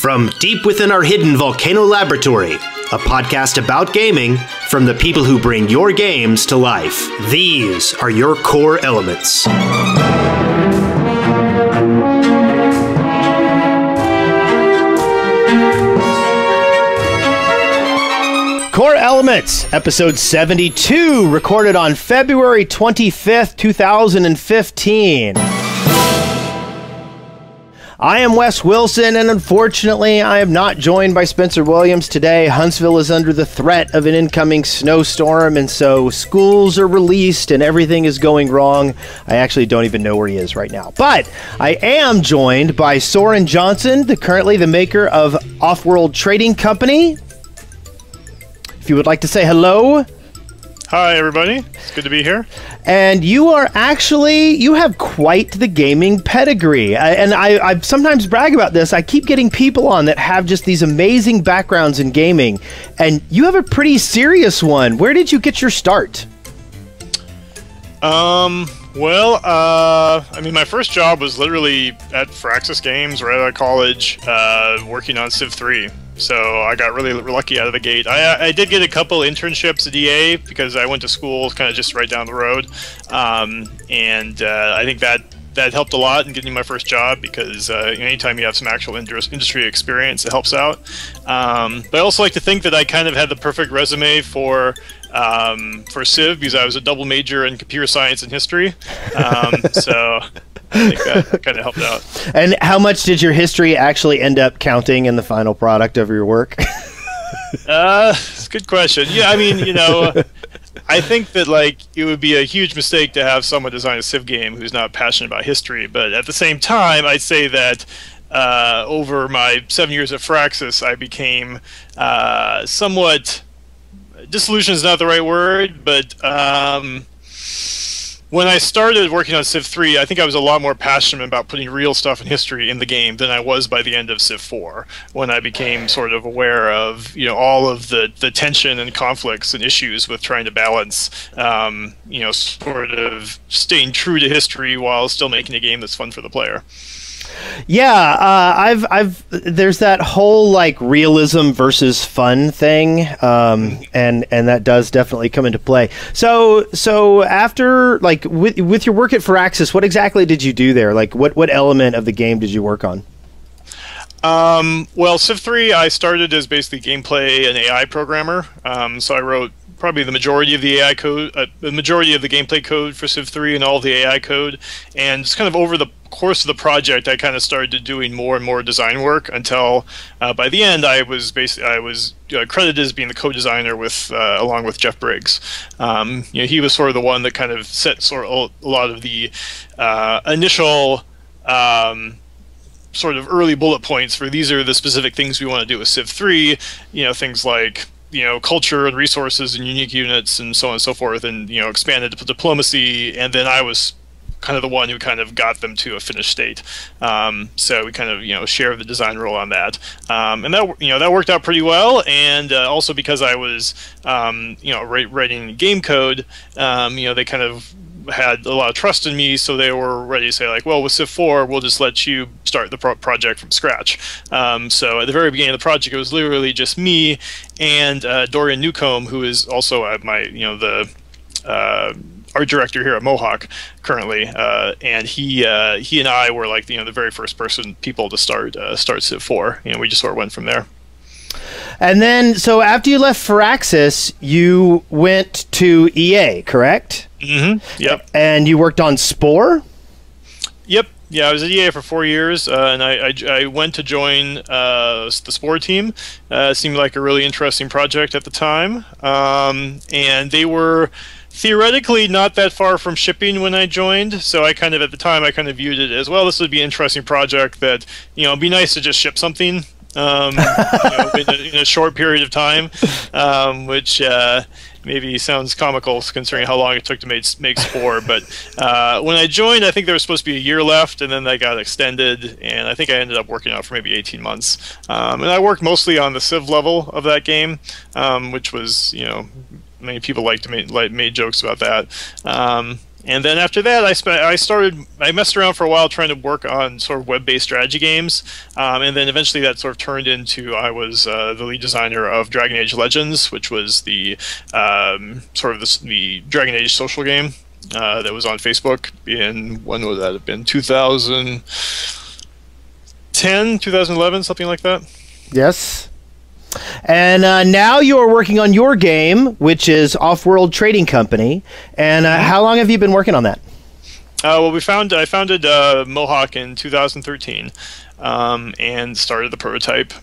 From deep within our hidden volcano laboratory, a podcast about gaming from the people who bring your games to life. These are your core elements. Core Elements, episode 72, recorded on February 25th, 2015. I am Wes Wilson, and unfortunately, I am not joined by Spencer Williams today. Huntsville is under the threat of an incoming snowstorm, and so schools are released and everything is going wrong. I actually don't even know where he is right now. But I am joined by Soren Johnson, currently the maker of Offworld Trading Company. If you would like to say hello. Hi, everybody. It's good to be here. And you have quite the gaming pedigree. I sometimes brag about this. I keep getting people on that have just these amazing backgrounds in gaming. And you have a pretty serious one. Where did you get your start? My first job was literally at Firaxis Games right out of college, working on Civ 3. So I got really lucky out of the gate. I did get a couple internships at EA because I went to school kind of just right down the road, I think that helped a lot in getting my first job because anytime you have some actual industry experience, it helps out. But I also like to think that I kind of had the perfect resume for Civ because I was a double major in computer science and history. So I think that kind of helped out. And how much did your history actually end up counting in the final product of your work? It's a good question. Yeah, I mean, I think that it would be a huge mistake to have someone design a Civ game who's not passionate about history. But at the same time, I'd say that over my 7 years at Firaxis, I became somewhat disillusioned is not the right word, but when I started working on Civ 3, I think I was a lot more passionate about putting real stuff in history in the game than I was by the end of Civ 4, when I became sort of aware of all of the tension and conflicts and issues with trying to balance sort of staying true to history while still making a game that's fun for the player. Yeah, there's that whole realism versus fun thing, and that does definitely come into play. So after with your work at Firaxis, what exactly did you do there? What element of the game did you work on? Civ 3, I started as basically gameplay and AI programmer. So I wrote probably the majority of the AI code, the majority of the gameplay code for Civ 3 and all of the AI code. And just kind of over the course of the project, I kind of started doing more and more design work until by the end, I was credited as being the co-designer with along with Jeff Briggs. He was sort of the one that kind of set sort of a lot of the initial sort of early bullet points for these are the specific things we want to do with Civ 3. Things like culture and resources and unique units and so on and so forth, and expanded to diplomacy. And then I was kind of the one who kind of got them to a finished state. So we kind of share the design role on that, and that worked out pretty well. And also because I was writing game code, they kind of had a lot of trust in me, so they were ready to say with Civ 4, we'll just let you start the project from scratch. So at the very beginning of the project, it was literally just me and Dorian Newcomb, who is also my art director here at Mohawk currently, and he and I were the very first people to start Civ 4, and we just sort of went from there. And then, so after you left Firaxis, you went to EA, correct? Mm-hmm. Yep. And you worked on Spore? Yep. Yeah, I was at EA for 4 years, and I went to join the Spore team. Seemed like a really interesting project at the time, and they were theoretically not that far from shipping when I joined, so at the time I viewed it as, well, this would be an interesting project that, it'd be nice to just ship something in a short period of time, which maybe sounds comical considering how long it took to make Spore. But when I joined, I think there was supposed to be a year left, and then that got extended, and I think I ended up working on it for maybe 18 months. And I worked mostly on the Civ level of that game, which was, many people made jokes about that. And then after that, I messed around for a while trying to work on sort of web-based strategy games, and then eventually that sort of turned into I was the lead designer of Dragon Age Legends, which was the the Dragon Age social game that was on Facebook in, when would that have been, 2010, 2011, something like that. Yes. And now you are working on your game, which is Offworld Trading Company. And how long have you been working on that? Well, I founded Mohawk in 2013 and started the prototype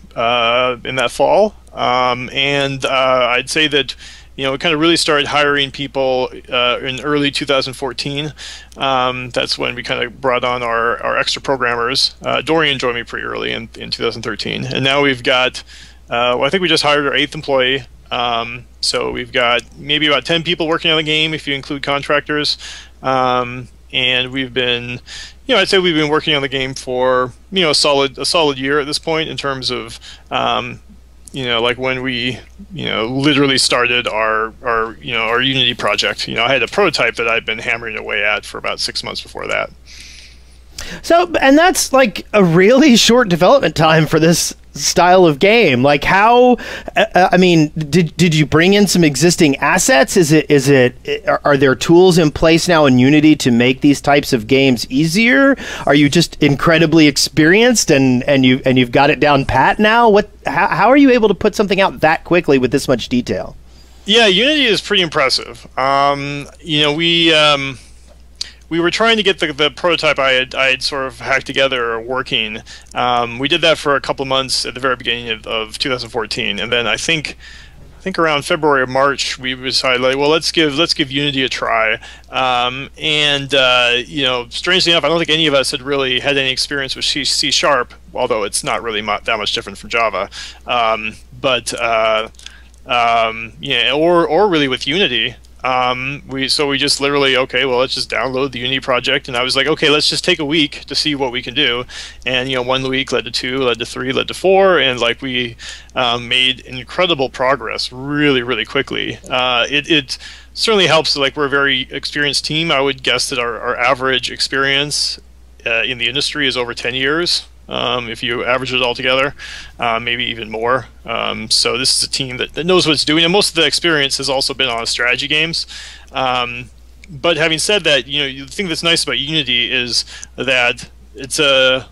in that fall. And I'd say that we kind of really started hiring people in early 2014. That's when we kind of brought on our extra programmers. Dorian joined me pretty early in 2013, and now we've got. I think we just hired our 8th employee. So we've got maybe about 10 people working on the game if you include contractors. And we've been, I'd say we've been working on the game for, a solid year at this point in terms of, like when we, literally started our Unity project. I had a prototype that I'd been hammering away at for about 6 months before that. So, and that's like a really short development time for this style of game. Like how, I mean, did you bring in some existing assets? Are there tools in place now in Unity to make these types of games easier? Are you just incredibly experienced and you've got it down pat now? How are you able to put something out that quickly with this much detail? Yeah, Unity is pretty impressive. We were trying to get the prototype I had sort of hacked together working. We did that for a couple of months at the very beginning of 2014, and then I think around February or March we decided, like, well, let's give Unity a try. Strangely enough, I don't think any of us had really had any experience with C#, although it's not really that much different from Java. Or really with Unity. We just literally, okay, well, let's just download the Unity project, and I was like, okay, let's just take a week to see what we can do. And 1 week led to 2, led to 3, led to 4, and like we made incredible progress really, really quickly. It certainly helps. Like, we're a very experienced team. I would guess that our average experience in the industry is over 10 years. If you average it all together, maybe even more. So this is a team that knows what it's doing, and most of the experience has also been on strategy games. But having said that, the thing that's nice about Unity is that it's a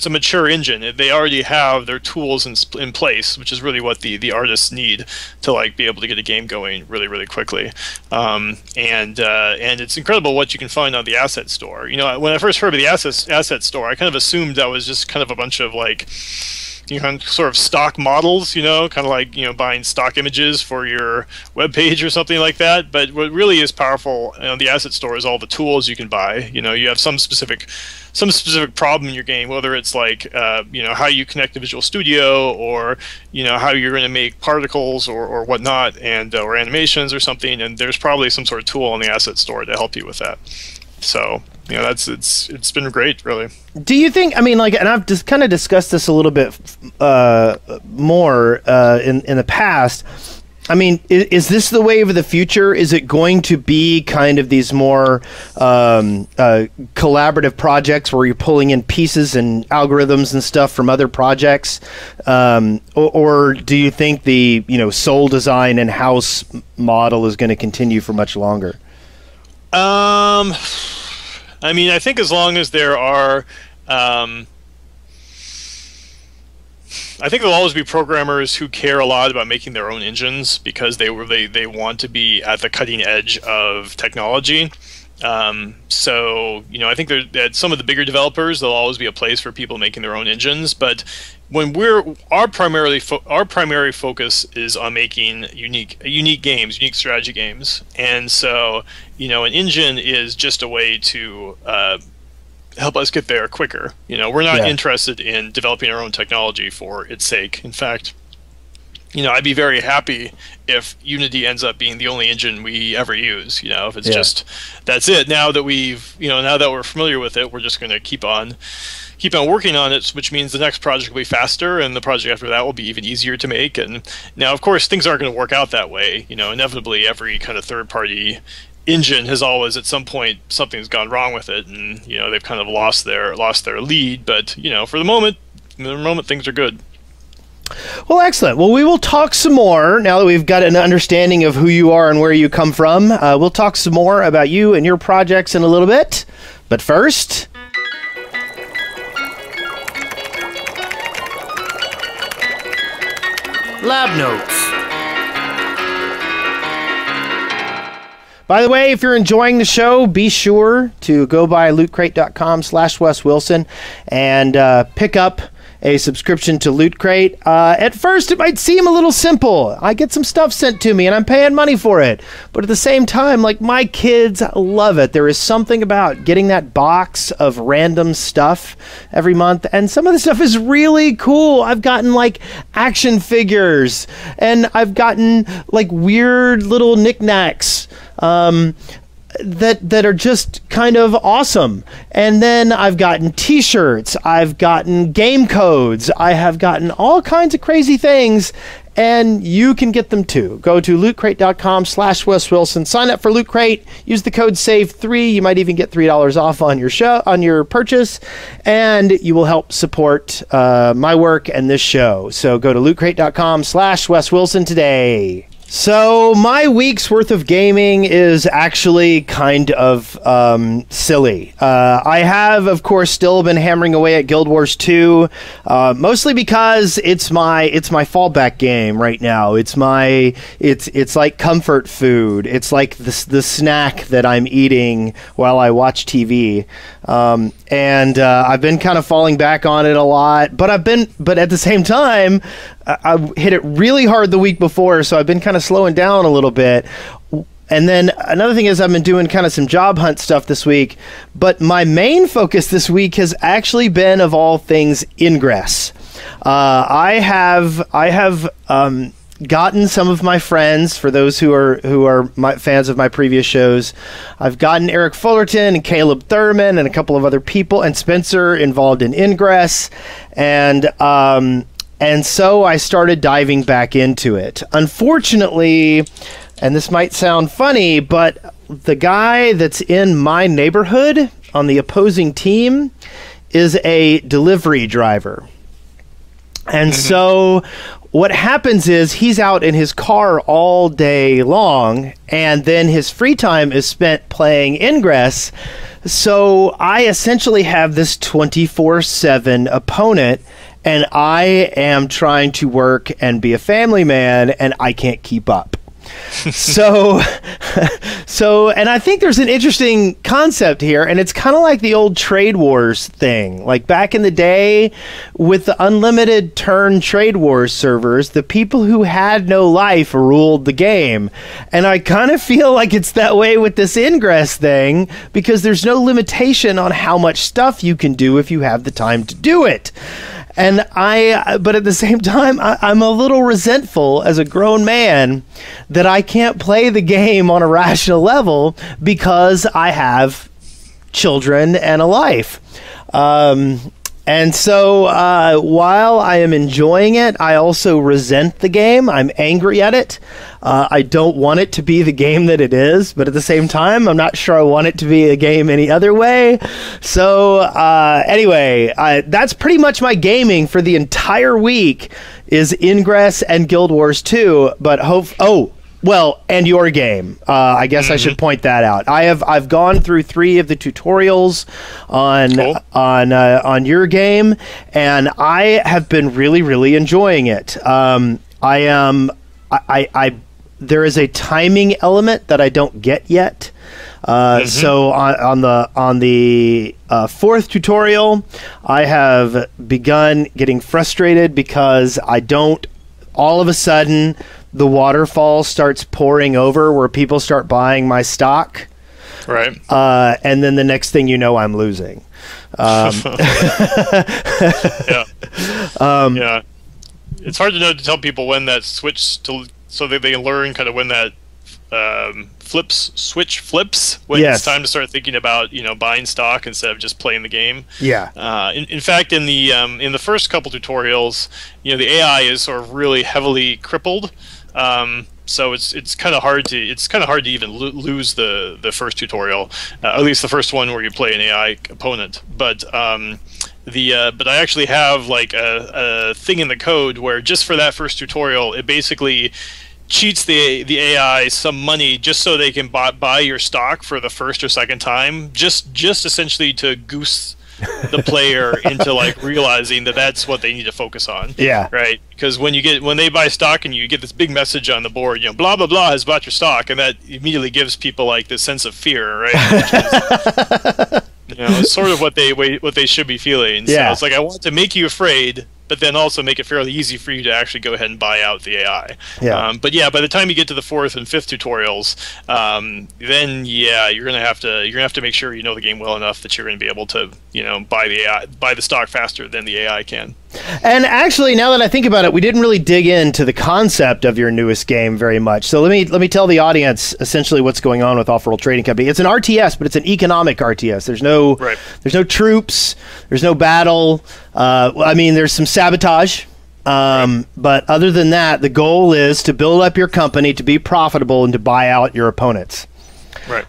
mature engine. They already have their tools in place, which is really what the artists need to like be able to get a game going really, really quickly. And it's incredible what you can find on the asset store. When I first heard of the asset store, I kind of assumed that was just kind of a bunch of like sort of stock models, kind of like buying stock images for your web page or something like that. But what really is powerful on the asset store is all the tools you can buy. You have some specific problem in your game, whether it's like how you connect to Visual Studio, or how you're going to make particles or whatnot, and or animations or something. And there's probably some sort of tool on the asset store to help you with that. So it's been great, really. Do you think, and I've just kind of discussed this a little bit more in the past. Is this the wave of the future? Is it going to be kind of these more collaborative projects where you're pulling in pieces and algorithms and stuff from other projects? Or do you think the sole design and house model is going to continue for much longer? I think as long as there are, I think there'll always be programmers who care a lot about making their own engines because they want to be at the cutting edge of technology. So I think that some of the bigger developers, there'll always be a place for people making their own engines. But when our primary focus is on making unique games, unique strategy games, and so an engine is just a way to help us get there quicker. We're not interested in developing our own technology for its sake. In fact, I'd be very happy if Unity ends up being the only engine we ever use. If it's just that's it. Now that we're familiar with it, we're just going to keep on working on it, which means the next project will be faster, and the project after that will be even easier to make. And now, of course, things aren't going to work out that way. Inevitably, every kind of third-party engine has always, at some point, something's gone wrong with it, and they've kind of lost their lead. But for the moment, things are good. Well, excellent. Well, we will talk some more now that we've got an understanding of who you are and where you come from. We'll talk some more about you and your projects in a little bit. But first, Lab Notes. By the way, if you're enjoying the show, be sure to go by lootcrate.com/Wes Wilson and pick up a subscription to Loot Crate. At first, it might seem a little simple. I get some stuff sent to me, and I'm paying money for it. But at the same time, like, my kids love it. There is something about getting that box of random stuff every month, and some of the stuff is really cool. I've gotten, like, action figures, and I've gotten, like, weird little knickknacks. That are just kind of awesome. And then I've gotten t-shirts, I've gotten game codes, I have gotten all kinds of crazy things, and you can get them too. Go to lootcrate.com/Wes Wilson, sign up for Loot Crate, use the code SAVE3, you might even get $3 off on your purchase, and you will help support my work and this show. So go to lootcrate.com/Wes Wilson today. So my week's worth of gaming is actually kind of silly. I have, of course, still been hammering away at Guild Wars 2, mostly because it's my fallback game right now. It's like comfort food. It's like the snack that I'm eating while I watch TV. And I've been kind of falling back on it a lot, but at the same time, I hit it really hard the week before, so I've been kind of slowing down a little bit. And then another thing is I've been doing kind of some job hunt stuff this week, but my main focus this week has actually been, of all things, Ingress. I have gotten some of my friends, for those who are my fans of my previous shows, I've gotten Eric Fullerton and Caleb Thurman and a couple of other people, and Spencer involved in Ingress, and so I started diving back into it. Unfortunately, and this might sound funny, but the guy that's in my neighborhood on the opposing team is a delivery driver. And so what happens is he's out in his car all day long, and then his free time is spent playing Ingress. So I essentially have this 24/7 opponent, and I am trying to work and be a family man, and I can't keep up. So, and I think there's an interesting concept here, and it's kind of like the old Trade Wars thing. Like back in the day with the unlimited turn Trade Wars servers, the people who had no life ruled the game. And I kind of feel like it's that way with this Ingress thing, because there's no limitation on how much stuff you can do if you have the time to do it. And but at the same time, I'm a little resentful as a grown man that I can't play the game on a rational level because I have children and a life. And so while I am enjoying it, I also resent the game. I'm angry at it. I don't want it to be the game that it is, but at the same time, I'm not sure I want it to be a game any other way. So anyway, that's pretty much my gaming for the entire week is Ingress and Guild Wars 2, but well, and your game. I guess I should point that out. I've gone through 3 of the tutorials on your game, and I have been really, really enjoying it. There is a timing element that I don't get yet. So on the 4th tutorial, I have begun getting frustrated because all of a sudden the waterfall starts pouring over where people start buying my stock. Right. And then the next thing you know, I'm losing. Yeah. Yeah. It's hard to tell people when that switch so that they can learn kind of when that switch flips when it's time to start thinking about buying stock instead of just playing the game. Yeah. In fact, in the first couple tutorials, the AI is sort of really heavily crippled. So it's kind of hard to even lose the first tutorial, at least the first one where you play an AI opponent. But but I actually have like a thing in the code where just for that first tutorial, it basically cheats the AI some money just so they can buy your stock for the first or second time, just essentially to goose the player into like realizing that that's what they need to focus on. Yeah. Right. Because when they buy stock and you get this big message on the board, blah blah blah has bought your stock, and that immediately gives people like this sense of fear, right? It's sort of what they should be feeling. Yeah. So it's like, I want to make you afraid, but then also make it fairly easy for you to actually go ahead and buy out the AI. Yeah. But yeah, by the time you get to the fourth and fifth tutorials, then yeah, you're gonna have to make sure you know the game well enough that you're gonna be able to buy the stock faster than the AI can. And actually, now that I think about it, we didn't really dig into the concept of your newest game very much. So let me tell the audience essentially what's going on with Offworld Trading Company. It's an RTS, but it's an economic RTS. There's no troops. There's no battle. I mean, there's some sabotage. But other than that, the goal is to build up your company, to be profitable, and to buy out your opponents. Right.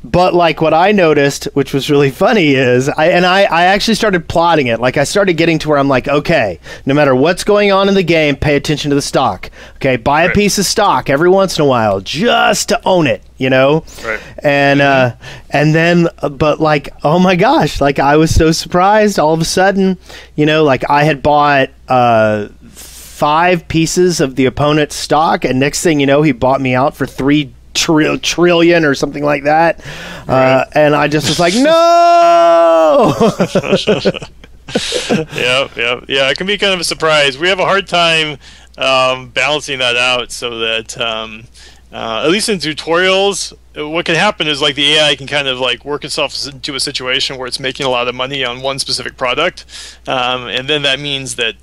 But like what I noticed, which was really funny, is I actually started plotting it. Like I started getting to where I'm like, okay, no matter what's going on in the game, pay attention to the stock. Okay, buy a piece of stock every once in a while just to own it, Right. And then, but like, oh my gosh, like I was so surprised all of a sudden, like I had bought 5 pieces of the opponent's stock, and next thing you know, he bought me out for 3 trillion or something like that. And I just was like, no. Yeah, it can be kind of a surprise. We have a hard time balancing that out so that at least in tutorials, what can happen is like the AI can kind of like work itself into a situation where it's making a lot of money on one specific product, and then that means that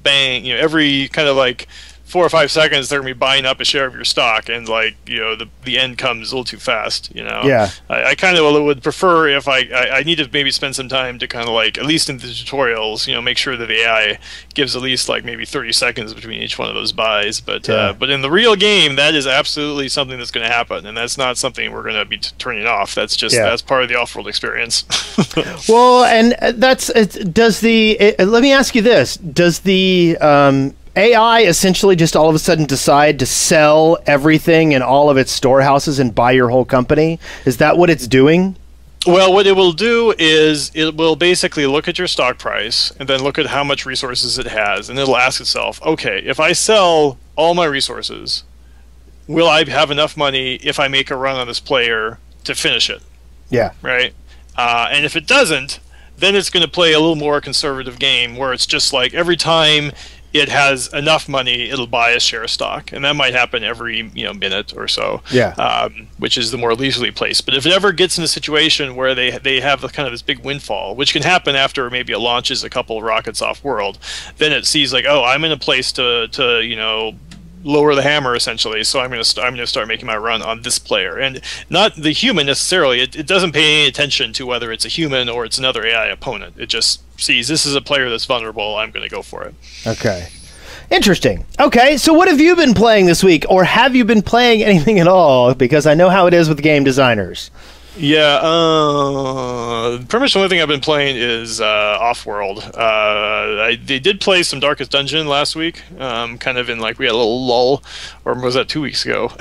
bang, every kind of like 4 or 5 seconds they're gonna be buying up a share of your stock, and like the end comes a little too fast. Yeah. I kind of would prefer if I need to maybe spend some time to kind of like, at least in the tutorials, make sure that the AI gives at least like maybe 30 seconds between each one of those buys. But in the real game, that is absolutely something that's going to happen, and that's not something we're going to be turning off. That's just that's part of the off-world experience. Well, and let me ask you this: does the AI essentially just all of a sudden decide to sell everything in all of its storehouses and buy your whole company? Is that what it's doing? Well, what it will do is it will basically look at your stock price and then look at how much resources it has, and it'll ask itself, okay, if I sell all my resources, will I have enough money if I make a run on this player to finish it? Yeah. Right? And if it doesn't, then it's going to play a little more conservative game where it's just like every time it has enough money, it'll buy a share of stock, and that might happen every minute or so. Yeah. Which is the more leisurely place. But if it ever gets in a situation where they have kind of this big windfall, which can happen after maybe it launches a couple of rockets off world, then it sees like, oh, I'm in a place to lower the hammer essentially, so I'm going to start making my run on this player, and not the human necessarily. It doesn't pay any attention to whether it's a human or it's another AI opponent. It just sees this is a player that's vulnerable, I'm going to go for it. Okay. Interesting. Okay, so what have you been playing this week, or have you been playing anything at all? Because I know how it is with game designers. Yeah, pretty much the only thing I've been playing is Offworld. They did play some Darkest Dungeon last week, kind of in like, we had a little lull, or was that 2 weeks ago?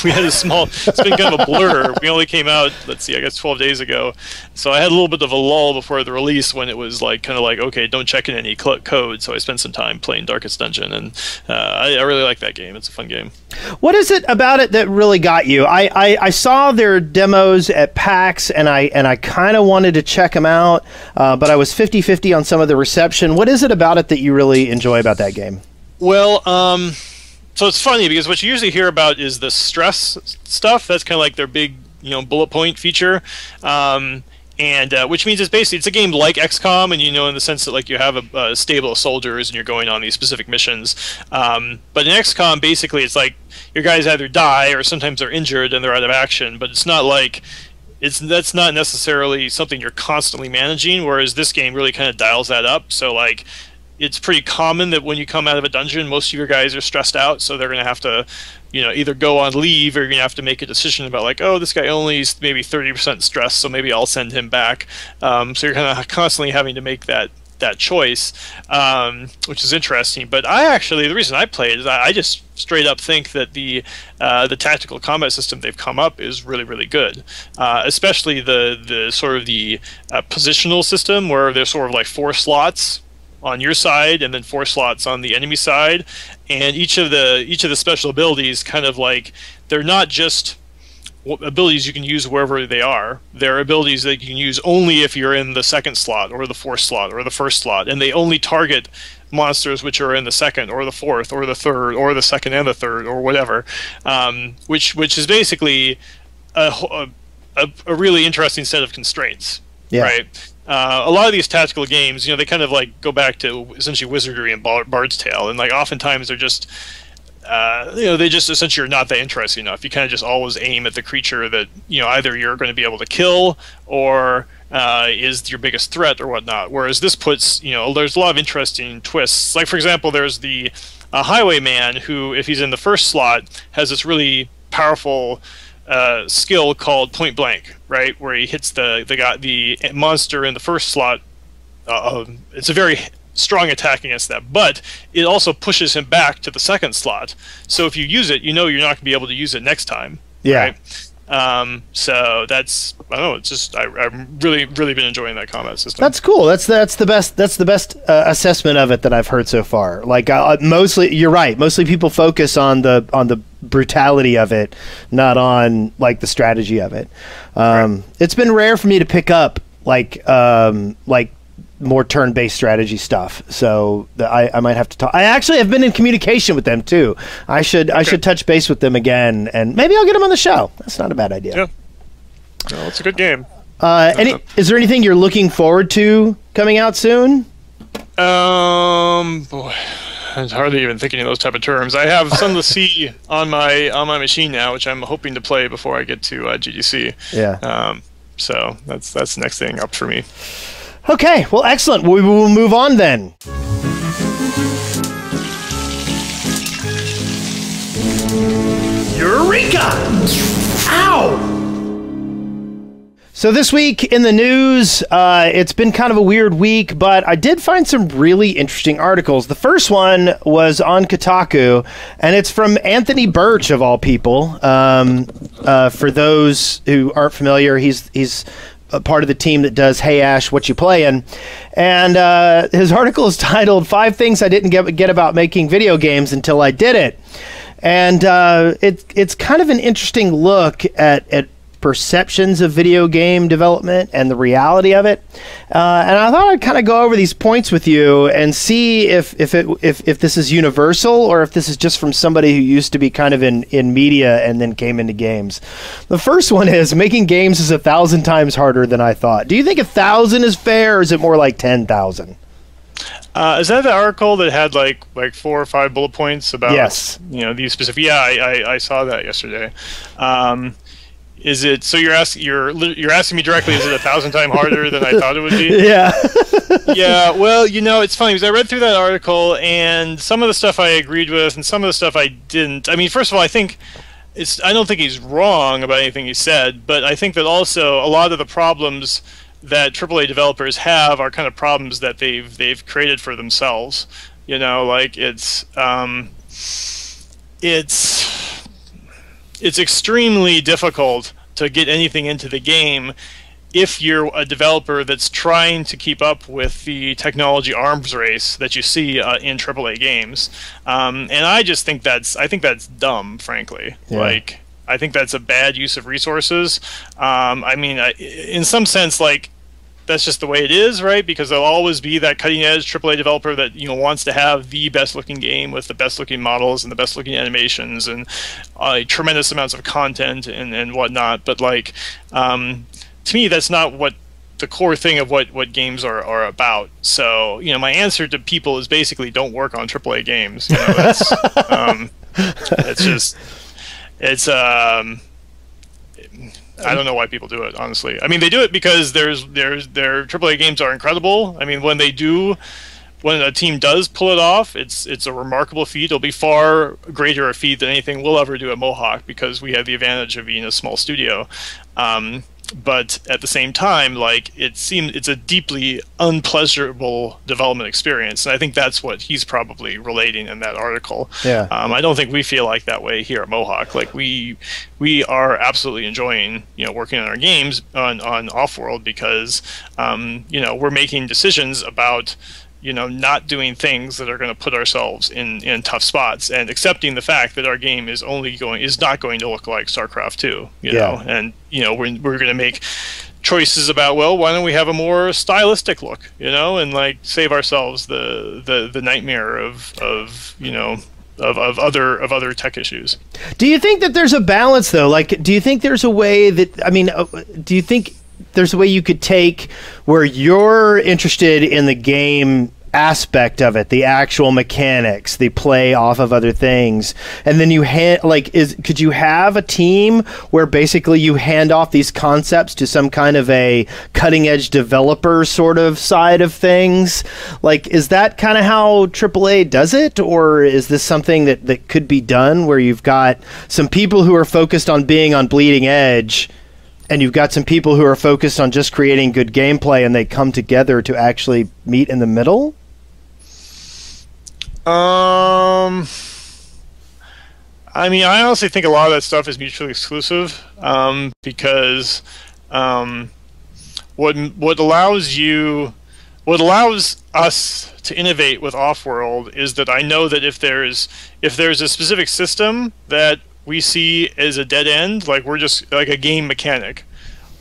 We had it's been kind of a blur. We only came out, let's see, I guess 12 days ago. So I had a little bit of a lull before the release when it was like, kind of like, okay, don't check in any code. So I spent some time playing Darkest Dungeon, and I really like that game. It's a fun game. What is it about it that really got you? I saw their demos at PAX, and I kind of wanted to check them out, but I was 50-50 on some of the reception. What is it about it that you really enjoy about that game? Well, so it's funny because what you usually hear about is the stress stuff. That's kind of like their big, bullet point feature. And which means it's a game like XCOM, and in the sense that like you have a stable of soldiers and you're going on these specific missions. But in XCOM, basically, it's like your guys either die or sometimes they're injured and they're out of action. But it's not like that's not necessarily something you're constantly managing. Whereas this game really kind of dials that up. So like, it's pretty common that when you come out of a dungeon, most of your guys are stressed out, so they're going to have to, either go on leave, or you're going to have to make a decision about like, oh, this guy only is maybe 30% stressed, so maybe I'll send him back. So you're kind of constantly having to make that choice, which is interesting. But the reason I play it is I just straight up think that the tactical combat system they've come up is really, really good. Especially the sort of the positional system, where there's sort of like 4 slots on your side and then 4 slots on the enemy side, and each of the special abilities kind of like, they're not just abilities you can use wherever they are. They're abilities that you can use only if you're in the 2nd slot or the 4th slot or the 1st slot, and they only target monsters which are in the 2nd or the 4th or the 3rd or the 2nd and the 3rd or whatever, which is basically a really interesting set of constraints. Yeah. Right. A lot of these tactical games, they kind of like go back to essentially wizardry and Bard's Tale, and like oftentimes they're just, they just essentially are not that interesting enough. You kind of just always aim at the creature that either you're going to be able to kill or is your biggest threat or whatnot. Whereas this puts, there's a lot of interesting twists. Like for example, there's the Highwayman, who, if he's in the 1st slot, has this really powerful skill called Point Blank, right, where he hits the monster in the 1st slot. It's a very strong attack against that, but it also pushes him back to the 2nd slot. So if you use it, you're not going to be able to use it next time. Yeah. Right? So that's, I don't know. It's just I've really been enjoying that combat system. That's cool. That's the best assessment of it that I've heard so far. Like mostly, you're right. Mostly people focus on the brutality of it, not on like the strategy of it. Right. It's been rare for me to pick up like more turn-based strategy stuff, so I might have to talk. I actually have been in communication with them too. I should touch base with them again, and maybe I'll get them on the show. That's not a bad idea. Yeah, no, it's a good game. Is there anything you're looking forward to coming out soon? Boy, I'm hardly even thinking in those type of terms. I have Sun of the Sea on my machine now, which I'm hoping to play before I get to GDC. Yeah. So that's the next thing up for me. Okay, well, excellent. We will move on then. Eureka! Ow! So this week in the news, it's been kind of a weird week, but I did find some really interesting articles. The first one was on Kotaku, and it's from Anthony Birch, of all people. For those who aren't familiar, he's a part of the team that does Hey Ash, What You Playin'? And his article is titled 5 Things I Didn't Get About Making Video Games Until I Did It. And it's kind of an interesting look at perceptions of video game development and the reality of it. And I thought I'd kind of go over these points with you and see if this is universal or if this is just from somebody who used to be kind of in media and then came into games. The first one is making games is 1,000 times harder than I thought. Do you think 1,000 is fair, or is it more like 10,000? Is that the article that had like 4 or 5 bullet points about these specific? Yeah, I saw that yesterday. Is it so? You're asking me directly. Is it 1,000 times harder than I thought it would be? Yeah. Yeah. Well, it's funny because I read through that article, and some of the stuff I agreed with, and some of the stuff I didn't. I mean, first of all, I don't think he's wrong about anything he said, but I think that also a lot of the problems that AAA developers have are kind of problems that they've created for themselves. Like it's extremely difficult to get anything into the game if you're a developer that's trying to keep up with the technology arms race that you see in AAA games. And I think that's dumb, frankly. Yeah. Like, I think that's a bad use of resources. I mean, in some sense, like, that's just the way it is, right? Because there'll always be that cutting-edge AAA developer that wants to have the best-looking game with the best-looking models and the best-looking animations and tremendous amounts of content and whatnot. But like, to me, that's not what the core thing of what games are about. So my answer to people is basically don't work on AAA games. I don't know why people do it, honestly. I mean, they do it because their AAA games are incredible. I mean, when they do when a team does pull it off, it's a remarkable feat. It'll be far greater a feat than anything we'll ever do at Mohawk because we have the advantage of being a small studio. But at the same time, like it's a deeply unpleasurable development experience, and I think that's what he's probably relating in that article. Yeah. I don't think we feel like that way here at Mohawk. Like we are absolutely enjoying working on our games on Offworld because we're making decisions about not doing things that are going to put ourselves in tough spots, and accepting the fact that our game is not going to look like StarCraft 2, know, and we're going to make choices about, well, why don't we have a more stylistic look, and like save ourselves the nightmare of other tech issues. Do you think that there's a balance though? Like, do you think there's a way that do you think there's a way you could take where you're interested in the game aspect of it, the actual mechanics, the play off of other things, and then could you have a team where basically you hand off these concepts to some kind of a cutting edge developer sort of side of things? Like, is that kind of how AAA does it, or is this something that could be done where you've got some people who are focused on being on bleeding edge, and you've got some people who are focused on just creating good gameplay, and they come together to actually meet in the middle? I mean, I honestly think a lot of that stuff is mutually exclusive, because what allows us to innovate with Offworld is that I know that if there's a specific system that we see as a dead end, like we're just like a game mechanic,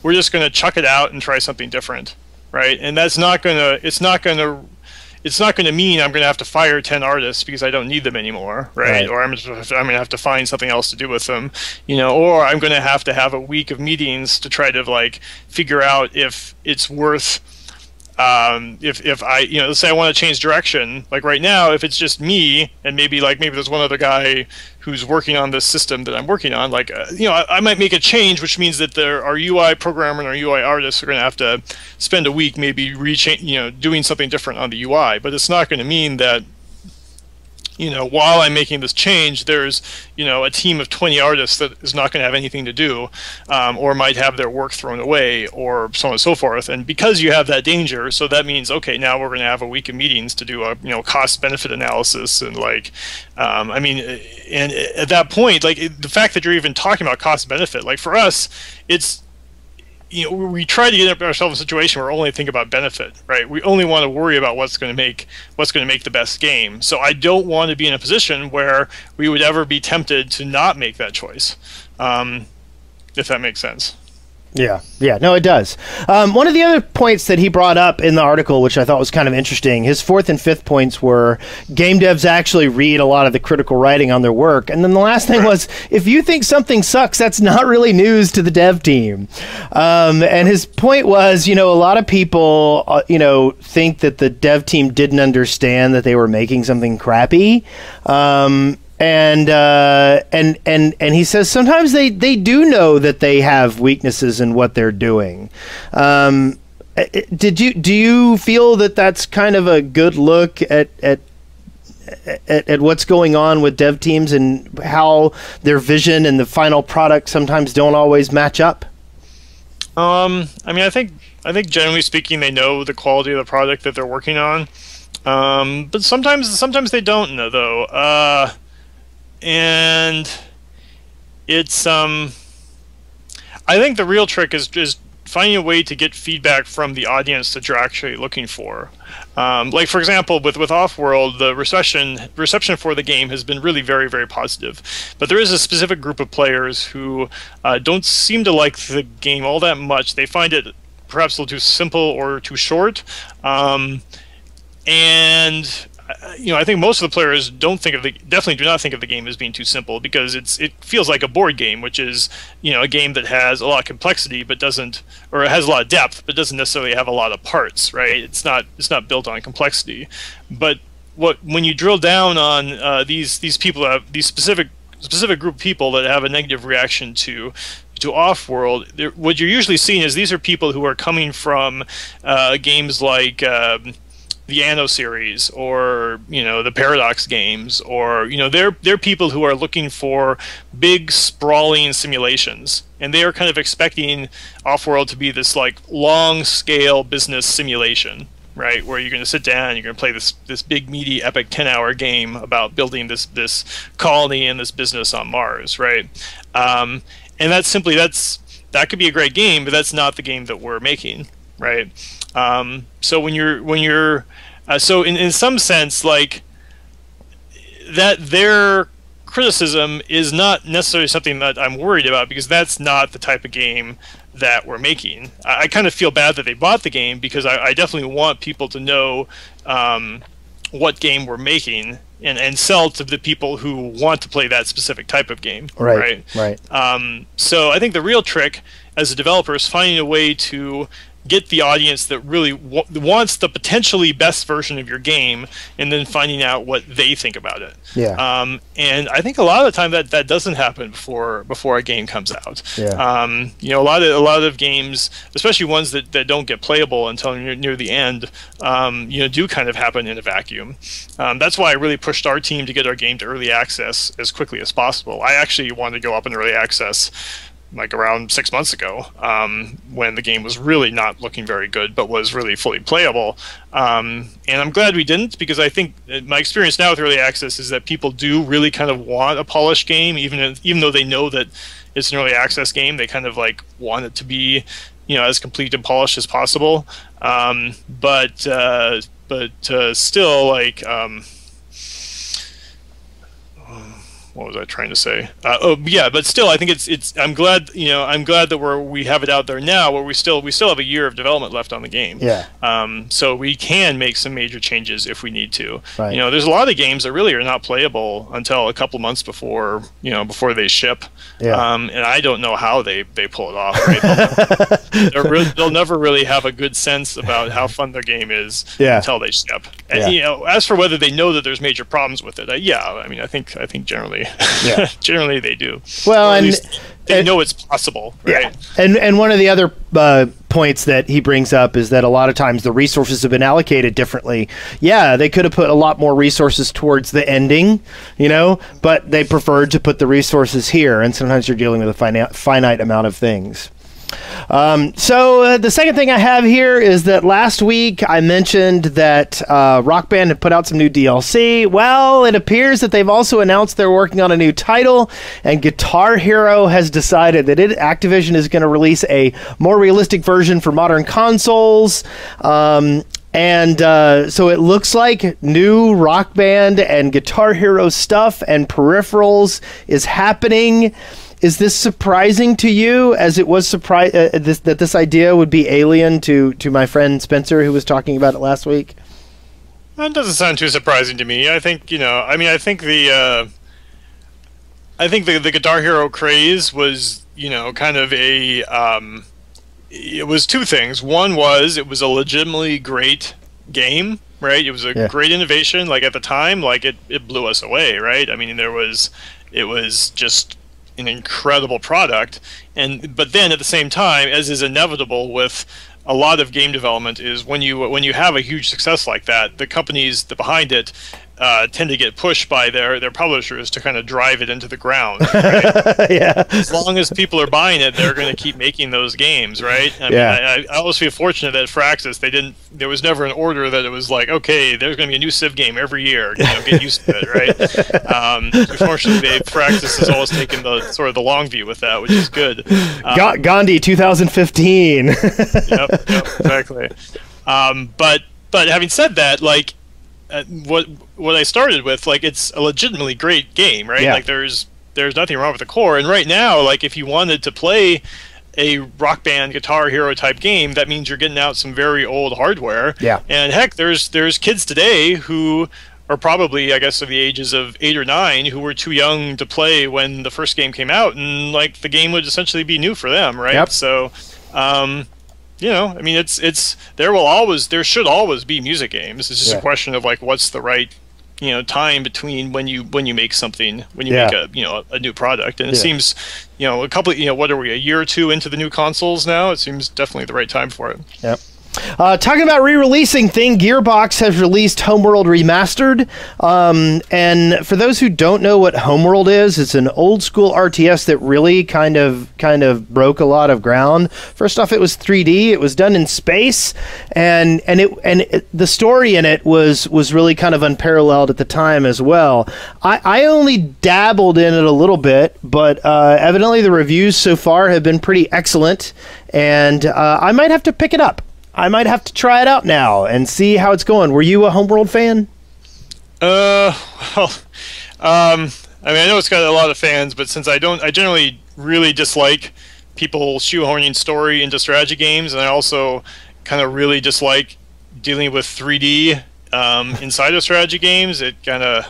we're just going to chuck it out and try something different, right? And it's not going to mean I'm going to have to fire 10 artists because I don't need them anymore, right? Or I'm going to have to find something else to do with them, or I'm going to have a week of meetings to try to like figure out if it's worth. If I, let's say I want to change direction, like right now, if it's just me and maybe there's one other guy who's working on this system that I'm working on, like, I might make a change, which means that our UI programmer and our UI artists are going to have to spend a week maybe doing something different on the UI, but it's not going to mean that, while I'm making this change, there's, a team of 20 artists that is not going to have anything to do, or might have their work thrown away, or so on and so forth. And because you have that danger, so that means, okay, now we're going to have a week of meetings to do a, cost-benefit analysis, and like, and at that point, like, the fact that you're even talking about cost-benefit, like for us, it's, we try to get ourselves in a situation where we only think about benefit, right? We only want to worry about what's going to make the best game. So I don't want to be in a position where we would ever be tempted to not make that choice, if that makes sense. Yeah, no, it does. One of the other points that he brought up in the article, which I thought was kind of interesting, his fourth and fifth points were game devs actually read a lot of the critical writing on their work. And then the last thing was, if you think something sucks, that's not really news to the dev team. And his point was, a lot of people, think that the dev team didn't understand that they were making something crappy. And he says sometimes they do know that they have weaknesses in what they're doing. Do you feel that that's kind of a good look at what's going on with dev teams and how their vision and the final product sometimes don't always match up? I think generally speaking, they know the quality of the product that they're working on, but sometimes they don't know though. And it's I think the real trick is just finding a way to get feedback from the audience that you're actually looking for. Like for example, with Offworld, the reception for the game has been really very, very positive. But there is a specific group of players who don't seem to like the game all that much. They find it perhaps a little too simple or too short. And I think most of the players definitely do not think of the game as being too simple, because it feels like a board game, which is a game that has a lot of complexity but doesn't, or it has a lot of depth but doesn't necessarily have a lot of parts, right? It's not built on complexity. But when you drill down on these people, these specific group of people that have a negative reaction to Offworld, what you're usually seeing is these are people who are coming from games like the Anno series or the Paradox games, or they're people who are looking for big sprawling simulations, and they are kind of expecting Offworld to be this like long scale business simulation, right, where you're going to sit down, you're going to play this big meaty epic 10-hour game about building this colony and this business on Mars, right? And that could be a great game, but that's not the game that we're making, right? So when you're so in some sense, like, that their criticism is not necessarily something that I'm worried about, because that's not the type of game that we're making. I kind of feel bad that they bought the game, because I definitely want people to know what game we're making, and sell to the people who want to play that specific type of game. Right. So I think the real trick as a developer is finding a way to get the audience that really wants the potentially best version of your game, and then finding out what they think about it. Yeah. And I think a lot of the time that doesn't happen before a game comes out. Yeah. A lot of games, especially ones that don't get playable until near the end, do kind of happen in a vacuum. That's why I really pushed our team to get our game to early access as quickly as possible. I actually wanted to go up in early access like around 6 months ago, when the game was really not looking very good, but was really fully playable. And I'm glad we didn't, because I think my experience now with early access is that people do really kind of want a polished game, even though they know that it's an early access game. They kind of like want it to be, as complete and polished as possible. But still, like. What was I trying to say? But still, I think it's. I'm glad that we have it out there now, where we still have a year of development left on the game. Yeah. So we can make some major changes if we need to. Right. There's a lot of games that really are not playable until a couple months before they ship. Yeah. And I don't know how they pull it off. Right? They'll never really have a good sense about how fun their game is until they ship. And, as for whether they know that there's major problems with it, I think generally. Generally they do. Well, and they know it's possible, right? Yeah. And one of the other points that he brings up is that a lot of times the resources have been allocated differently. Yeah, they could have put a lot more resources towards the ending, but they preferred to put the resources here, and sometimes you're dealing with a finite amount of things. So the second thing I have here is that last week I mentioned that Rock Band had put out some new DLC. Well, it appears that they've also announced they're working on a new title, and Guitar Hero has decided that Activision is going to release a more realistic version for modern consoles. So it looks like new Rock Band and Guitar Hero stuff and peripherals is happening. Is this surprising to you, as it was that this idea would be alien to my friend Spencer, who was talking about it last week? That doesn't sound too surprising to me. I think I think the Guitar Hero craze was kind of it was two things. One was it was a legitimately great game, right? It was a great innovation. Like at the time, like it blew us away, right? I mean, it was just an incredible product, but then at the same time, as is inevitable with a lot of game development, is when you have a huge success like that, the companies behind it tend to get pushed by their publishers to kind of drive it into the ground. Right? Yeah. As long as people are buying it, they're going to keep making those games, right? I mean, I always feel fortunate that at Firaxis there was never an order that it was like, okay, there's going to be a new Civ game every year. Get used to it, right? Unfortunately, Firaxis has always taken the sort of the long view with that, which is good. Gandhi 2015. Yep, exactly. But having said that, like. What I started with, like, it's a legitimately great game, right? Yeah. Like there's nothing wrong with the core, and right now, like, if you wanted to play a Rock Band Guitar Hero type game, that means you're getting out some very old hardware. Yeah. And heck, there's kids today who are probably, I guess, of the ages of 8 or 9 who were too young to play when the first game came out, and like the game would essentially be new for them, right? Yep. So I mean, there should always be music games. It's just a question of like what's the right, time between when you make something, when you make a new product. And it seems, a couple, what are we, a year or two into the new consoles now? It seems definitely the right time for it. Yep. Talking about re-releasing thing, Gearbox has released Homeworld Remastered. And for those who don't know what Homeworld is, it's an old school RTS that really kind of broke a lot of ground. First off, it was 3D. It was done in space, and the story in it was really kind of unparalleled at the time as well. I only dabbled in it a little bit, but evidently the reviews so far have been pretty excellent, and I might have to pick it up. I might have to try it out now and see how it's going. Were you a Homeworld fan? Well, I mean, I know it's got a lot of fans, but since I generally really dislike people shoehorning story into strategy games, and I also kind of really dislike dealing with 3D inside of strategy games, it kind of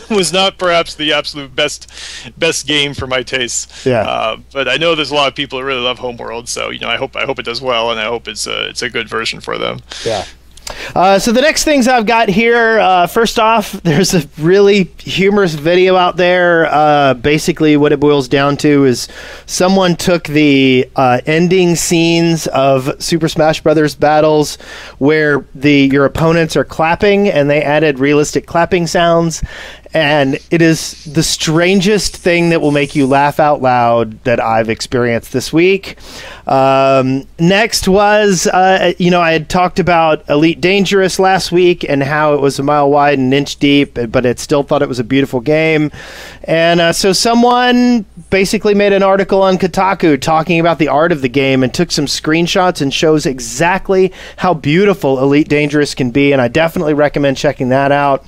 was not perhaps the absolute best game for my tastes. Yeah. But I know there's a lot of people that really love Homeworld, so I hope it does well, and I hope it's a good version for them. Yeah. So the next things I've got here, first off, there's a really humorous video out there. Basically, what it boils down to is someone took the ending scenes of Super Smash Brothers battles where your opponents are clapping, and they added realistic clapping sounds. And it is the strangest thing that will make you laugh out loud that I've experienced this week. Next was, I had talked about Elite Dangerous last week and how it was a mile wide and an inch deep, but it still thought it was a beautiful game. And so someone basically made an article on Kotaku talking about the art of the game and took some screenshots and shows exactly how beautiful Elite Dangerous can be. And I definitely recommend checking that out.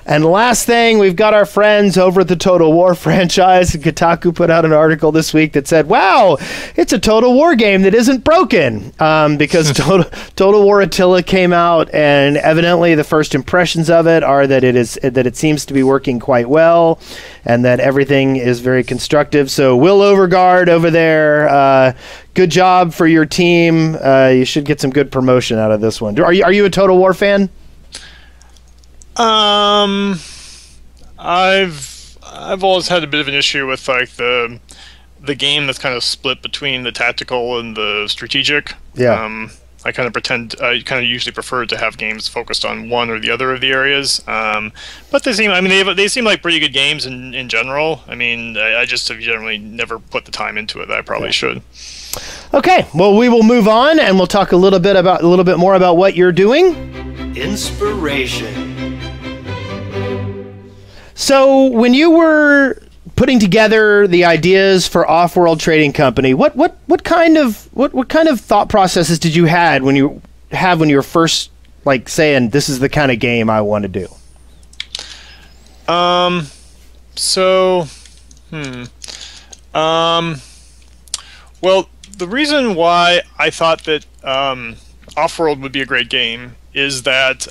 And last thing, we've got our friends over at the Total War franchise. Kotaku put out an article this week that said, wow, it's a Total War game that isn't broken, because Total War Attila came out, and evidently the first impressions of it are that it seems to be working quite well, and that everything is very constructive. So Will Overguard over there, good job for your team. You should get some good promotion out of this one. Are you a Total War fan? I've always had a bit of an issue with like the game that's kind of split between the tactical and the strategic. Yeah. I kind of usually prefer to have games focused on one or the other of the areas. But they seem like pretty good games in general. I mean, I just have generally never put the time into it that I probably should. Okay, well, we will move on, and we'll talk a little bit more about what you're doing. Inspiration. So when you were putting together the ideas for Offworld Trading Company, what kind of thought processes did you have when you were first like saying this is the kind of game I want to do? Well, the reason why I thought that Offworld would be a great game is that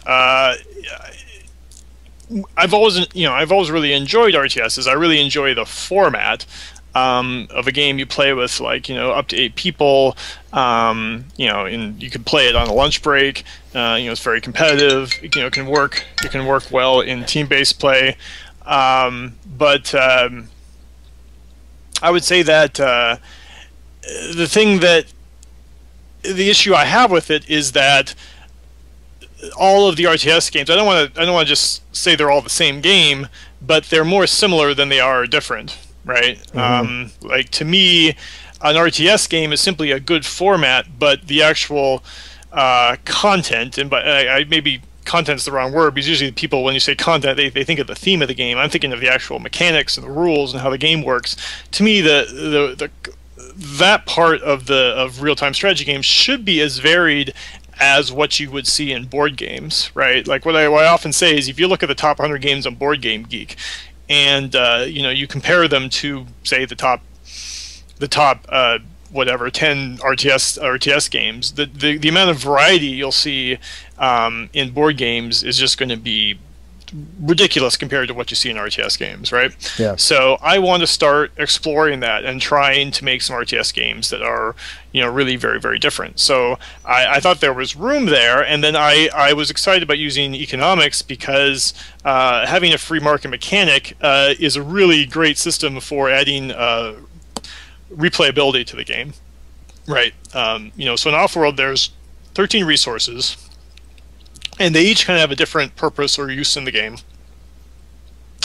I've always really enjoyed RTSs. I really enjoy the format of a game you play with up to 8 people. And you can play it on a lunch break. It's very competitive. It can work well in team-based play. But I would say that the issue I have with it is that all of the RTS games, I don't want to just say they're all the same game, but they're more similar than they are different, right? Mm-hmm. Like to me, an RTS game is simply a good format, but the actual content, and maybe content's the wrong word, because usually people, when you say content, they think of the theme of the game. I'm thinking of the actual mechanics and the rules and how the game works. To me, that part of real-time strategy games should be as varied as what you would see in board games, right? Like what I often say is, if you look at the top 100 games on Board Game Geek, and you compare them to, say, the top 10 RTS games, the amount of variety you'll see in board games is just going to be ridiculous compared to what you see in RTS games, right? Yeah. So I want to start exploring that and trying to make some RTS games that are, really very, very different. So I thought there was room there, and then I was excited about using economics because having a free market mechanic is a really great system for adding replayability to the game, right? So in Offworld, there's 13 resources, and they each kind of have a different purpose or use in the game.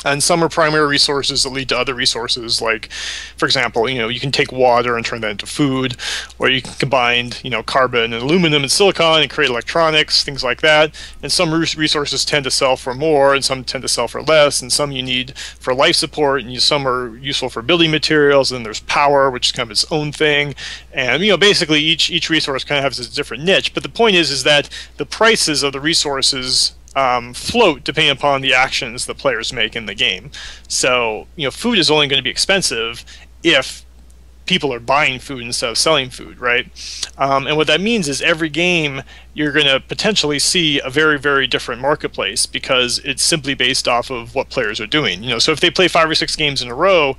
And some are primary resources that lead to other resources, like, for example, you can take water and turn that into food, or you can combine, carbon and aluminum and silicon and create electronics, things like that. And some resources tend to sell for more, and some tend to sell for less, and some you need for life support, and some are useful for building materials. And then there's power, which is kind of its own thing. And basically each resource kind of has its different niche. But the point is that the prices of the resources float depending upon the actions the players make in the game. So, food is only going to be expensive if people are buying food instead of selling food, right? And what that means is every game you're going to potentially see a very, very different marketplace, because it's simply based off of what players are doing. So if they play 5 or 6 games in a row,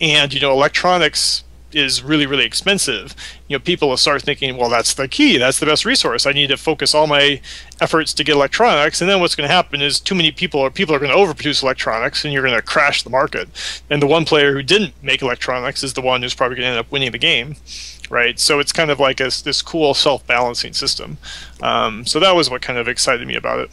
and electronics is really, really expensive, people will start thinking, well, that's the key, that's the best resource, I need to focus all my efforts to get electronics. And then what's going to happen is too many people are going to overproduce electronics, and you're going to crash the market. And the one player who didn't make electronics is the one who's probably going to end up winning the game, right? So it's kind of like this cool self-balancing system. So that was what kind of excited me about it.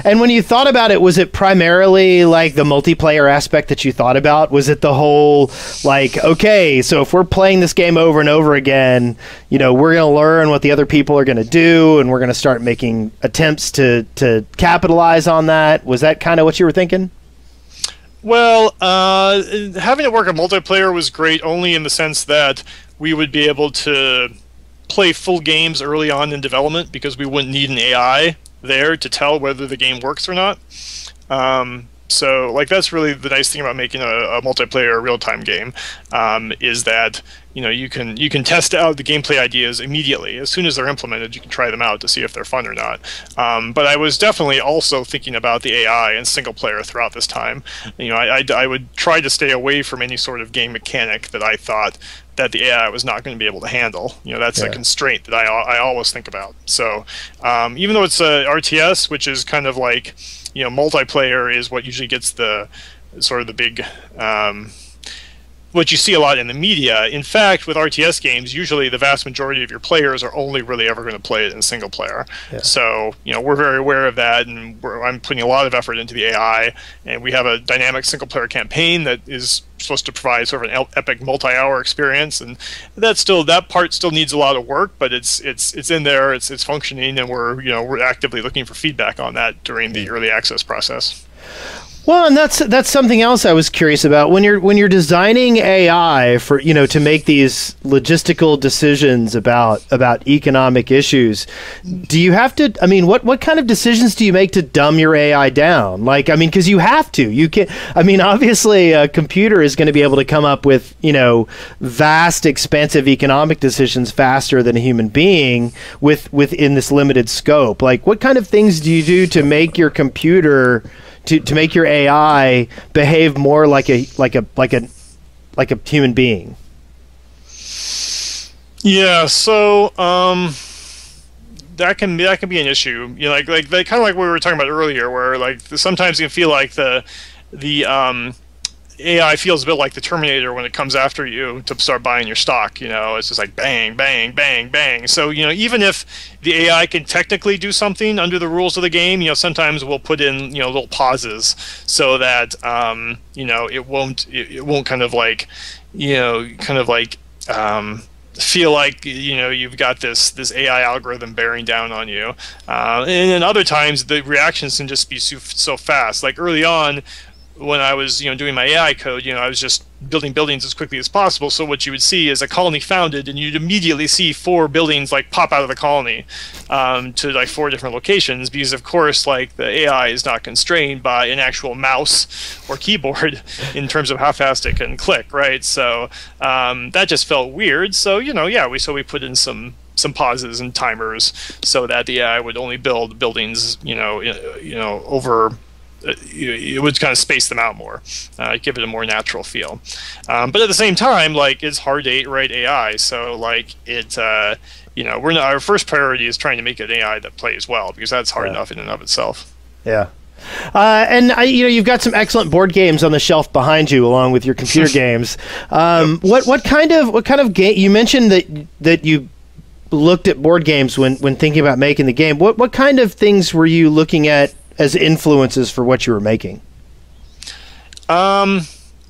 And when you thought about it, was it primarily like the multiplayer aspect that you thought about? Was it the whole, like, okay, so if we're playing this game over and over again, we're going to learn what the other people are going to do, and we're going to start making attempts to capitalize on that? Was that kind of what you were thinking? Well, having it work in multiplayer was great only in the sense that we would be able to play full games early on in development, because we wouldn't need an AI there to tell whether the game works or not. So, like, that's really the nice thing about making a multiplayer real-time game, is that you can test out the gameplay ideas immediately. As soon as they're implemented, you can try them out to see if they're fun or not. But I was definitely also thinking about the AI and single player throughout this time. I would try to stay away from any sort of game mechanic that I thought that the AI was not going to be able to handle. That's a constraint that I always think about. So even though it's a RTS, which is kind of like, multiplayer is what usually gets the sort of the big what you see a lot in the media. In fact, with RTS games, usually the vast majority of your players are only really ever going to play it in single player. Yeah. So, we're very aware of that, and I'm putting a lot of effort into the AI, and we have a dynamic single player campaign that is supposed to provide sort of an epic multi-hour experience, and that part still needs a lot of work, but it's in there, it's functioning, and we're actively looking for feedback on that during the early access process. Well, and that's something else I was curious about. When you're designing AI for to make these logistical decisions about economic issues, do you have to? I mean, what kind of decisions do you make to dumb your AI down? Like, I mean, because you have to. You can. I mean, obviously, a computer is going to be able to come up with vast, expansive economic decisions faster than a human being within this limited scope. Like, what kind of things do you do to make your computer to make your AI behave more like a human being? Yeah, so that can be an issue. Like kind of like what we were talking about earlier, where like sometimes you can feel like the AI feels a bit like the Terminator when it comes after you to start buying your stock. It's just like bang, bang, bang, bang. So, even if the AI can technically do something under the rules of the game, sometimes we'll put in, little pauses so that, it won't kind of like, feel like you've got this AI algorithm bearing down on you. And then other times the reactions can just be so fast. Like early on, when I was doing my AI code, I was just building buildings as quickly as possible. So what you would see is a colony founded, and you'd immediately see 4 buildings like pop out of the colony to like 4 different locations, because of course like the AI is not constrained by an actual mouse or keyboard in terms of how fast it can click, right? So that just felt weird. So we put in some pauses and timers so that the AI would only build buildings over. It would kind of space them out more, give it a more natural feel. But at the same time, like, it's hard to write AI, so like our first priority is trying to make an AI that plays well, because that's hard enough in and of itself. Yeah. And you've got some excellent board games on the shelf behind you, along with your computer games. What kind of game? You mentioned that you looked at board games when thinking about making the game, what kind of things were you looking at as influences for what you were making?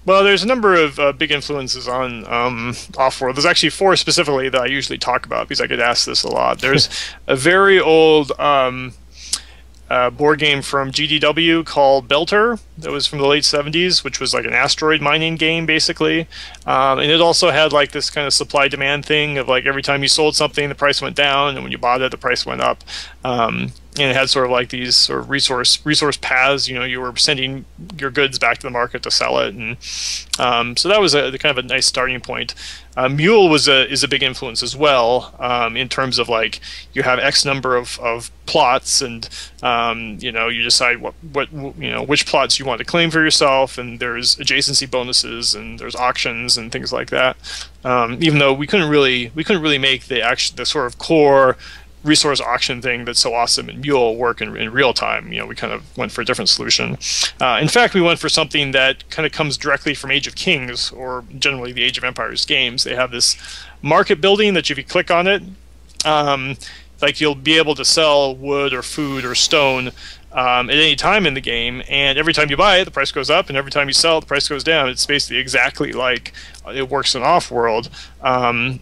Well, there's a number of big influences on Offworld. There's actually 4 specifically that I usually talk about because I get asked this a lot. There's a very old board game from GDW called Belter that was from the late 70s, which was like an asteroid mining game, basically. And it also had like this kind of supply-demand thing of like every time you sold something, the price went down, and when you bought it, the price went up. And it had sort of like these sort of resource paths. You know, you were sending your goods back to the market to sell it, and so that was a kind of a nice starting point. Mule is a big influence as well, in terms of like you have X number of plots, and you know, you decide which plots you want to claim for yourself, and there's adjacency bonuses, and there's auctions and things like that. Even though we couldn't really make the sort of core resource auction thing that's so awesome in Mule work in real time. You know, we kind of went for a different solution. In fact, we went for something that kind of comes directly from Age of Kings, or generally the Age of Empires games. They have this market building that if you click on it, like you'll be able to sell wood or food or stone at any time in the game, and every time you buy it, the price goes up, and every time you sell it, the price goes down. It's basically exactly like it works in Offworld,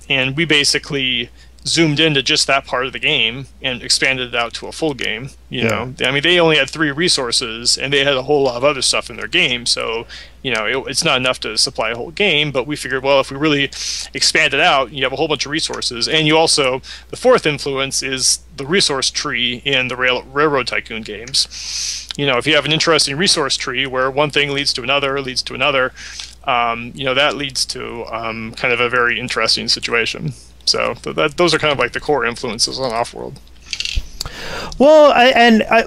and we basically zoomed into just that part of the game and expanded it out to a full game. You know, I mean, they only had 3 resources, and they had a whole lot of other stuff in their game, so you know, it's not enough to supply a whole game. But we figured, well, if we really expand it out, you have a whole bunch of resources, and you also, the 4th influence is the resource tree in the Railroad Tycoon games. You know, if you have an interesting resource tree where one thing leads to another, you know, that leads to kind of a very interesting situation. So those are kind of like the core influences on Offworld. Well,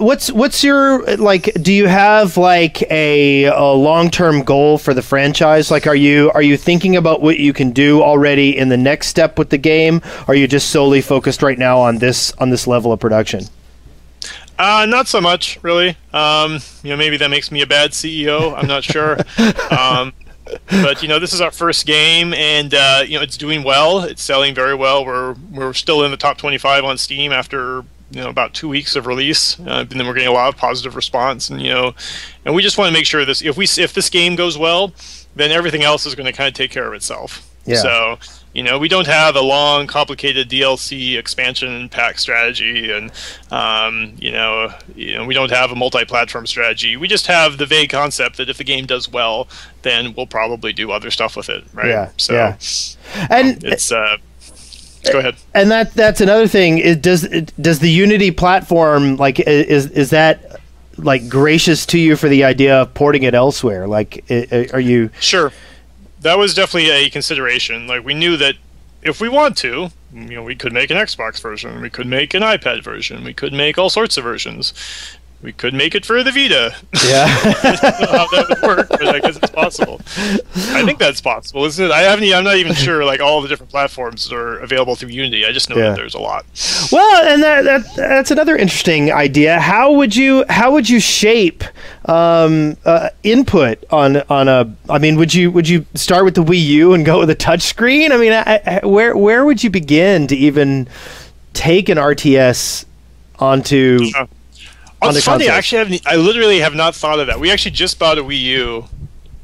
what's your, like, do you have like a long-term goal for the franchise? Like, are you thinking about what you can do already in the next step with the game? Or are you just solely focused right now on this level of production? Not so much, really. You know, maybe that makes me a bad CEO. I'm not sure. But you know, this is our first game, and you know, it's doing well. It's selling very well. We're still in the top 25 on Steam after, you know, about 2 weeks of release, and then we're getting a lot of positive response. And you know, and we just want to make sure this, if this game goes well, then everything else is going to kind of take care of itself. Yeah. So you know, we don't have a long, complicated DLC expansion pack strategy, and you know, we don't have a multi-platform strategy. We just have the vague concept that if the game does well, then we'll probably do other stuff with it, right? Yeah. So, yeah. And it's go ahead. And that's another thing. Does the Unity platform, like, is that like gracious to you for the idea of porting it elsewhere? Like, are you sure? That was definitely a consideration. Like, we knew that if we want to, you know, we could make an Xbox version, we could make an iPad version, we could make all sorts of versions. We could make it for the Vita. Yeah. I don't know how that would work, but I guess it's possible. I think that's possible, isn't it? I'm not even sure, like, all the different platforms that are available through Unity. I just know that there's a lot. Well, and that's another interesting idea. How would you shape input on a? I mean, would you start with the Wii U and go with a touch screen? I mean, where would you begin to even take an RTS onto? It's funny, I literally have not thought of that. We actually just bought a Wii U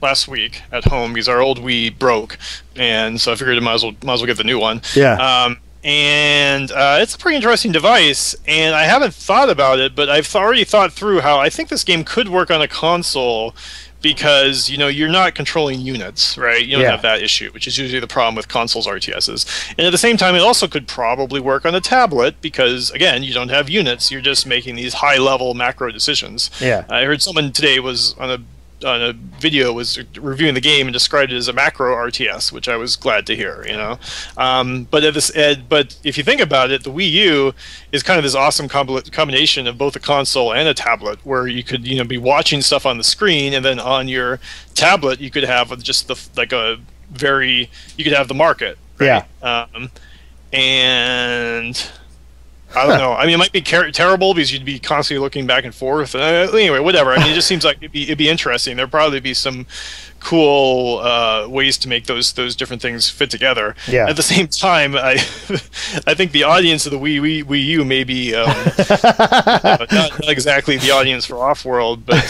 last week at home because our old Wii broke, and so I figured I might as well get the new one. Yeah. And it's a pretty interesting device, and I haven't thought about it, but I've already thought through how I think this game could work on a console, because, you know, you're not controlling units, right? You don't have that issue, which is usually the problem with consoles RTSs. And at the same time, it also could probably work on a tablet because, again, you don't have units. You're just making these high-level macro decisions. Yeah. I heard someone today was on a video was reviewing the game and described it as a macro RTS, which I was glad to hear, you know. But if you think about it, the Wii U is kind of this awesome combination of both a console and a tablet, where you could, you know, be watching stuff on the screen, and then on your tablet you could have just you could have the market, right? Yeah. And I don't know. I mean, it might be terrible because you'd be constantly looking back and forth. Anyway, whatever. I mean, it just seems like it'd be interesting. There'd probably be some cool ways to make those different things fit together. Yeah. At the same time, I think the audience of the Wii U may be not exactly the audience for Offworld, but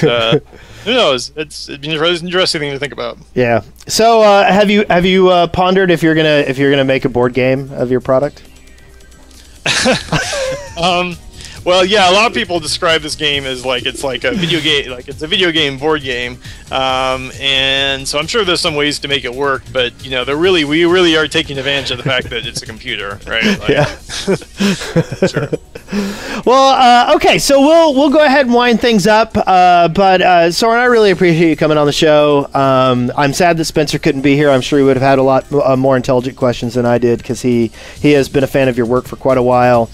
who knows? It'd be an interesting thing to think about. Yeah. So have you pondered if you're gonna make a board game of your product? Well, yeah, a lot of people describe this game as it's like a video game, like it's a video game board game, and so I'm sure there's some ways to make it work, but we really are taking advantage of the fact that it's a computer, right? Yeah. Sure. Well, okay, so we'll go ahead and wind things up, but Soren, I really appreciate you coming on the show. I'm sad that Spencer couldn't be here. I'm sure he would have had a lot more intelligent questions than I did, because he has been a fan of your work for quite a while.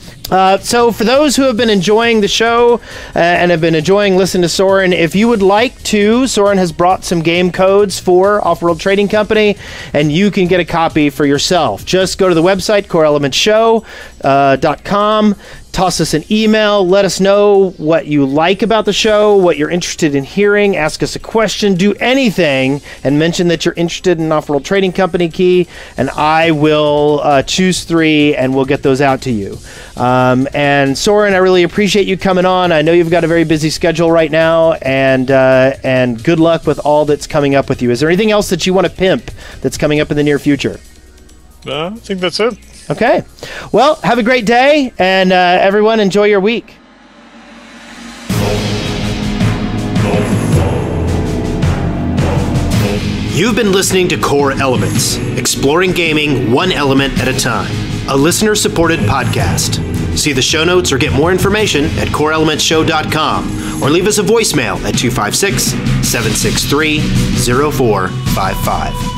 So for those who have been enjoying the show and have been enjoying listening to Soren, if you would like to, Soren has brought some game codes for Offworld Trading Company, and you can get a copy for yourself. Just go to the website, coreelementshow.com. Toss us an email. Let us know what you like about the show, what you're interested in hearing. Ask us a question. Do anything and mention that you're interested in Offworld Trading Company key, and I will choose 3 and we'll get those out to you. And Soren, I really appreciate you coming on. I know you've got a very busy schedule right now, and good luck with all that's coming up with you. Is there anything else that you want to pimp that's coming up in the near future? I think that's it. Okay. Well, have a great day, and everyone enjoy your week. You've been listening to Core Elements, exploring gaming one element at a time, a listener-supported podcast. See the show notes or get more information at coreelementshow.com, or leave us a voicemail at 256-763-0455.